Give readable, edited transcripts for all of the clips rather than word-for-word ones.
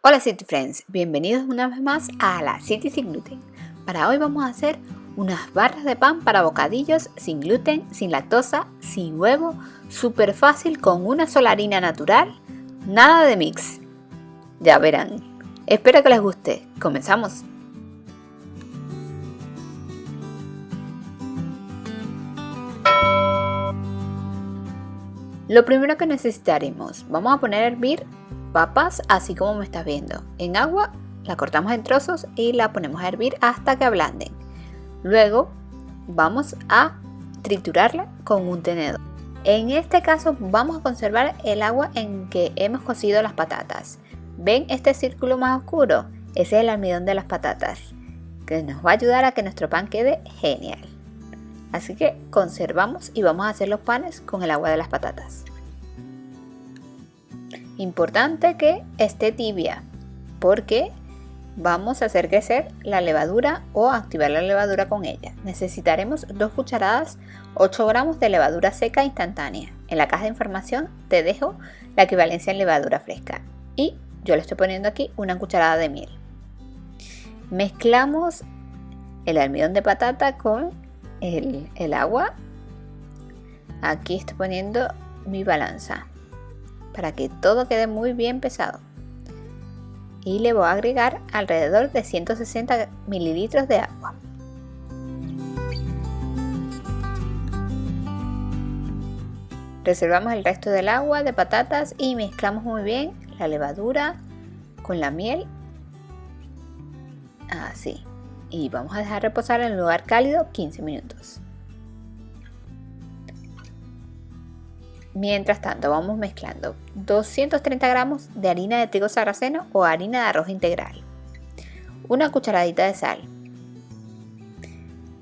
Hola City Friends, bienvenidos una vez más a la City sin gluten. Para hoy vamos a hacer unas barras de pan para bocadillos sin gluten, sin lactosa, sin huevo, súper fácil con una sola harina natural, nada de mix. Ya verán. Espero que les guste. Comenzamos. Lo primero que necesitaremos, vamos a poner a hervir papas así como me estás viendo. En agua la cortamos en trozos y la ponemos a hervir hasta que ablanden. Luego vamos a triturarla con un tenedor. En este caso vamos a conservar el agua en que hemos cocido las patatas. ¿Ven este círculo más oscuro? Ese es el almidón de las patatas, que nos va a ayudar a que nuestro pan quede genial. Así que conservamos y vamos a hacer los panes con el agua de las patatas. Importante que esté tibia, porque vamos a hacer crecer la levadura o activar la levadura con ella. Necesitaremos 2 cucharadas, 8 gramos de levadura seca instantánea. En la caja de información te dejo la equivalencia en levadura fresca. Y yo le estoy poniendo aquí 1 cucharada de miel. Mezclamos el almidón de patata con el agua. Aquí estoy poniendo mi balanza para que todo quede muy bien pesado. Y le voy a agregar alrededor de 160 mililitros de agua. Reservamos el resto del agua de patatas y mezclamos muy bien la levadura con la miel. Así. Y vamos a dejar reposar en un lugar cálido 15 minutos. Mientras tanto vamos mezclando 230 gramos de harina de trigo sarraceno o harina de arroz integral, 1 cucharadita de sal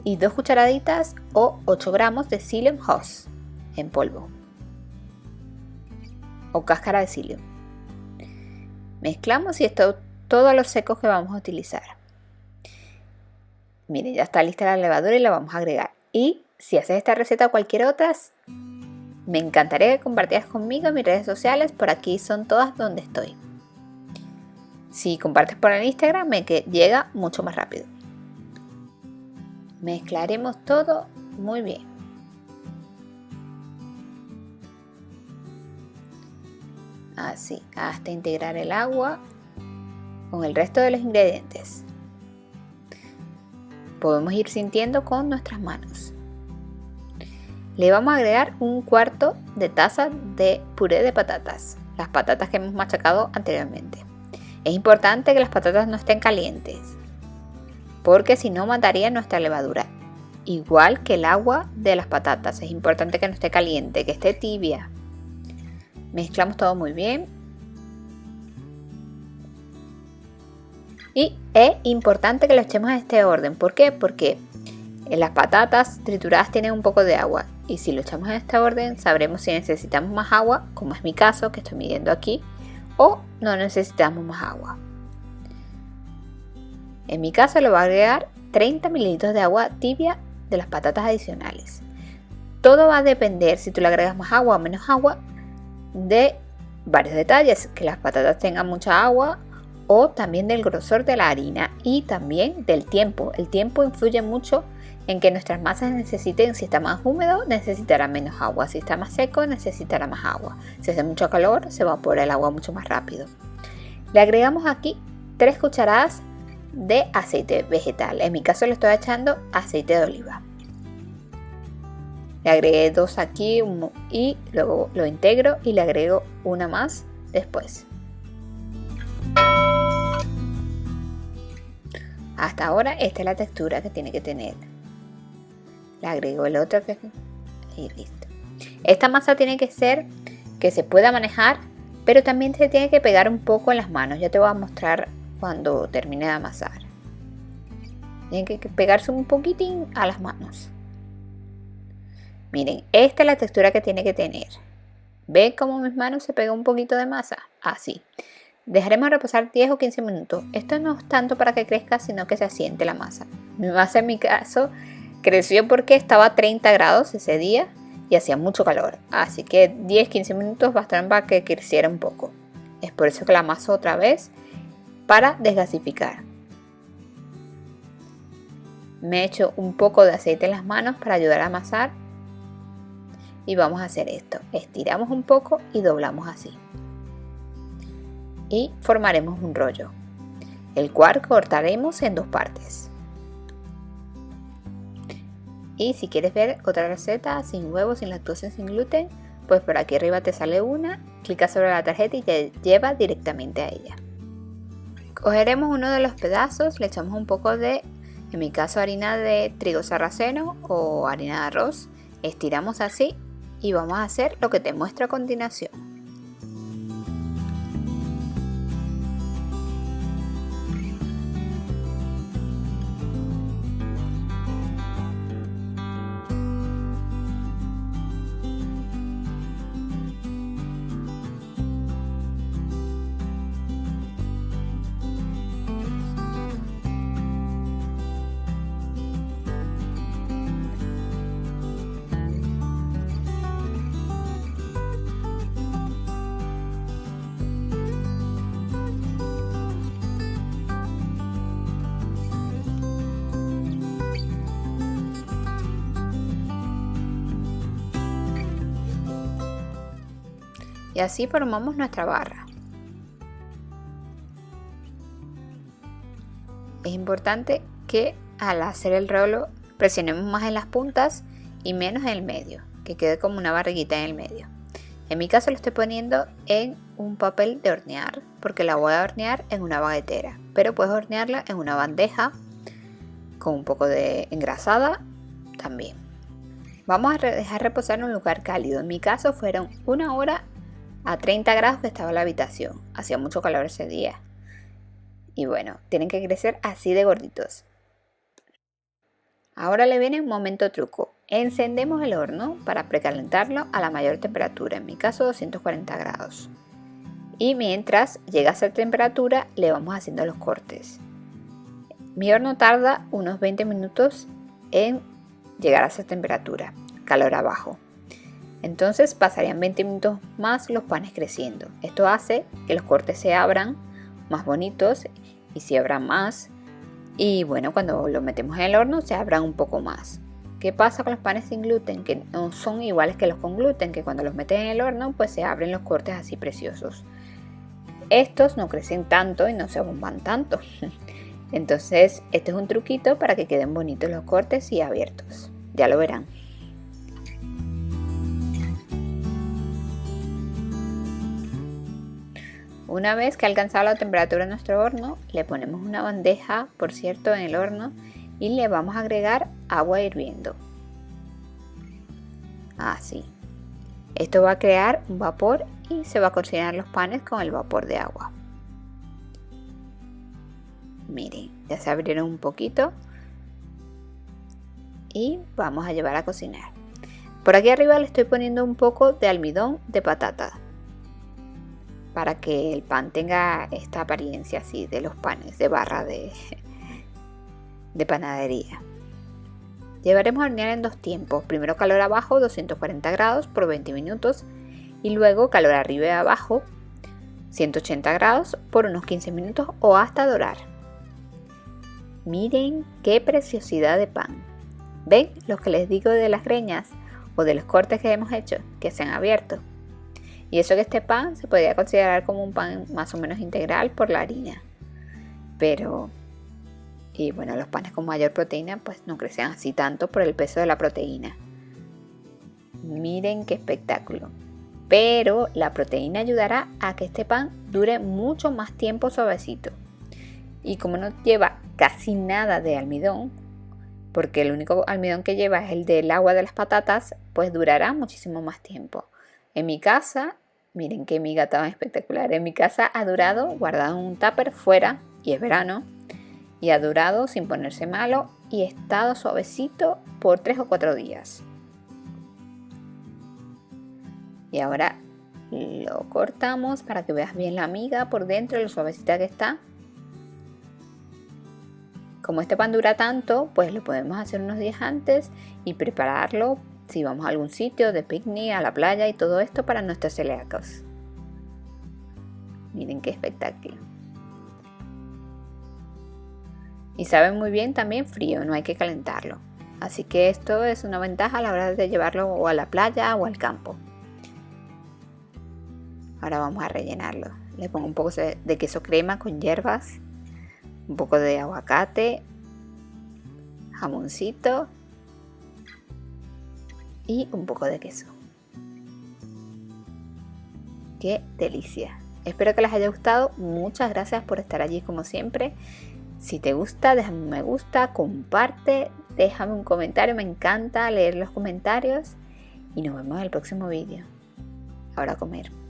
y 2 cucharaditas o 8 gramos de psyllium husk en polvo o cáscara de psyllium. Mezclamos y esto todos los secos que vamos a utilizar. Miren, ya está lista la levadura y la vamos a agregar. Y si haces esta receta o cualquier otra, me encantaría que compartieras conmigo en mis redes sociales. Por aquí son todas donde estoy. Si compartes por el Instagram, me llega mucho más rápido. Mezclaremos todo muy bien. Así, hasta integrar el agua con el resto de los ingredientes. Podemos ir sintiendo con nuestras manos. Le vamos a agregar 1/4 de taza de puré de patatas, las patatas que hemos machacado anteriormente. Es importante que las patatas no estén calientes, porque si no mataría nuestra levadura. Igual que el agua de las patatas, es importante que no esté caliente, que esté tibia. Mezclamos todo muy bien. Y es importante que lo echemos en este orden. ¿Por qué? Porque las patatas trituradas tienen un poco de agua. Y si lo echamos en este orden, sabremos si necesitamos más agua, como es mi caso, que estoy midiendo aquí, o no necesitamos más agua. En mi caso le voy a agregar 30 mililitros de agua tibia de las patatas adicionales. Todo va a depender, si tú le agregas más agua o menos agua, de varios detalles. Que las patatas tengan mucha agua, o también del grosor de la harina y también del tiempo. El tiempo influye mucho en que nuestras masas necesiten. Si está más húmedo, necesitará menos agua. Si está más seco, necesitará más agua. Si hace mucho calor, se evapora el agua mucho más rápido. Le agregamos aquí 3 cucharadas de aceite vegetal. En mi caso le estoy echando aceite de oliva. Le agregué 2 aquí y luego lo integro y le agrego una más después. Hasta ahora esta es la textura que tiene que tener. Le agrego el otro y listo. Esta masa tiene que ser que se pueda manejar, pero también se tiene que pegar un poco en las manos. Ya te voy a mostrar cuando termine de amasar. Tiene que pegarse un poquitín a las manos. Miren, esta es la textura que tiene que tener. ¿Ven cómo mis manos se pega un poquito de masa? Así. Dejaremos reposar 10 o 15 minutos. Esto no es tanto para que crezca, sino que se asiente la masa. Mi masa en mi caso creció porque estaba a 30 grados ese día y hacía mucho calor. Así que 10-15 minutos bastaron para que creciera un poco. Es por eso que la amaso otra vez para desgasificar. Me he hecho un poco de aceite en las manos para ayudar a amasar. Y vamos a hacer esto. Estiramos un poco y doblamos así. Y formaremos un rollo, el cual cortaremos en dos partes. Y si quieres ver otra receta sin huevos, sin lactosa, sin gluten, pues por aquí arriba te sale una, clica sobre la tarjeta y te lleva directamente a ella. Cogeremos uno de los pedazos, le echamos un poco de, en mi caso, harina de trigo sarraceno o harina de arroz, estiramos así y vamos a hacer lo que te muestro a continuación. Y así formamos nuestra barra. Es importante que al hacer el rolo presionemos más en las puntas y menos en el medio, que quede como una barriguita en el medio. En mi caso lo estoy poniendo en un papel de hornear, porque la voy a hornear en una baguetera, pero puedes hornearla en una bandeja con un poco de engrasada también. Vamos a dejar reposar en un lugar cálido. En mi caso fueron 1 hora a 30 grados que estaba la habitación. Hacía mucho calor ese día. Y bueno, tienen que crecer así de gorditos. Ahora le viene un momento truco. Encendemos el horno para precalentarlo a la mayor temperatura, en mi caso 240 grados. Y mientras llega a esa temperatura le vamos haciendo los cortes. Mi horno tarda unos 20 minutos en llegar a esa temperatura, calor abajo. Entonces pasarían 20 minutos más los panes creciendo. Esto hace que los cortes se abran más bonitos y se abran más. Y bueno, cuando lo metemos en el horno se abran un poco más. ¿Qué pasa con los panes sin gluten? Que no son iguales que los con gluten, que cuando los metes en el horno pues se abren los cortes así preciosos. Estos no crecen tanto y no se abomban tanto. Entonces este es un truquito para que queden bonitos los cortes y abiertos. Ya lo verán. Una vez que ha alcanzado la temperatura de nuestro horno, le ponemos una bandeja, por cierto, en el horno y le vamos a agregar agua hirviendo. Así. Esto va a crear un vapor y se va a cocinar los panes con el vapor de agua. Miren, ya se abrieron un poquito y vamos a llevar a cocinar. Por aquí arriba le estoy poniendo un poco de almidón de patata, para que el pan tenga esta apariencia así de los panes de barra de panadería. Llevaremos a hornear en dos tiempos, primero calor abajo 240 grados por 20 minutos y luego calor arriba y abajo 180 grados por unos 15 minutos o hasta dorar. Miren qué preciosidad de pan. ¿Ven lo que les digo de las greñas o de los cortes que hemos hecho que se han abierto? Y eso que este pan se podría considerar como un pan más o menos integral por la harina. Pero, y bueno, los panes con mayor proteína pues no crecen así tanto por el peso de la proteína. Miren qué espectáculo. Pero la proteína ayudará a que este pan dure mucho más tiempo suavecito. Y como no lleva casi nada de almidón, porque el único almidón que lleva es el del agua de las patatas, pues durará muchísimo más tiempo. En mi casa, miren qué miga tan espectacular. En mi casa ha durado guardado en un tupper fuera, y es verano, y ha durado sin ponerse malo y estado suavecito por 3 o 4 días. Y ahora lo cortamos para que veas bien la miga por dentro, lo suavecita que está. Como este pan dura tanto, pues lo podemos hacer unos días antes y prepararlo si vamos a algún sitio de picnic, a la playa y todo esto para nuestros celíacos. Miren qué espectáculo. Y sabe muy bien también frío, no hay que calentarlo. Así que esto es una ventaja a la hora de llevarlo o a la playa o al campo. Ahora vamos a rellenarlo. Le pongo un poco de queso crema con hierbas, un poco de aguacate, jamoncito y un poco de queso. ¡Qué delicia! Espero que les haya gustado. Muchas gracias por estar allí como siempre. Si te gusta, déjame un me gusta, comparte, déjame un comentario. Me encanta leer los comentarios. Y nos vemos en el próximo vídeo. Ahora a comer.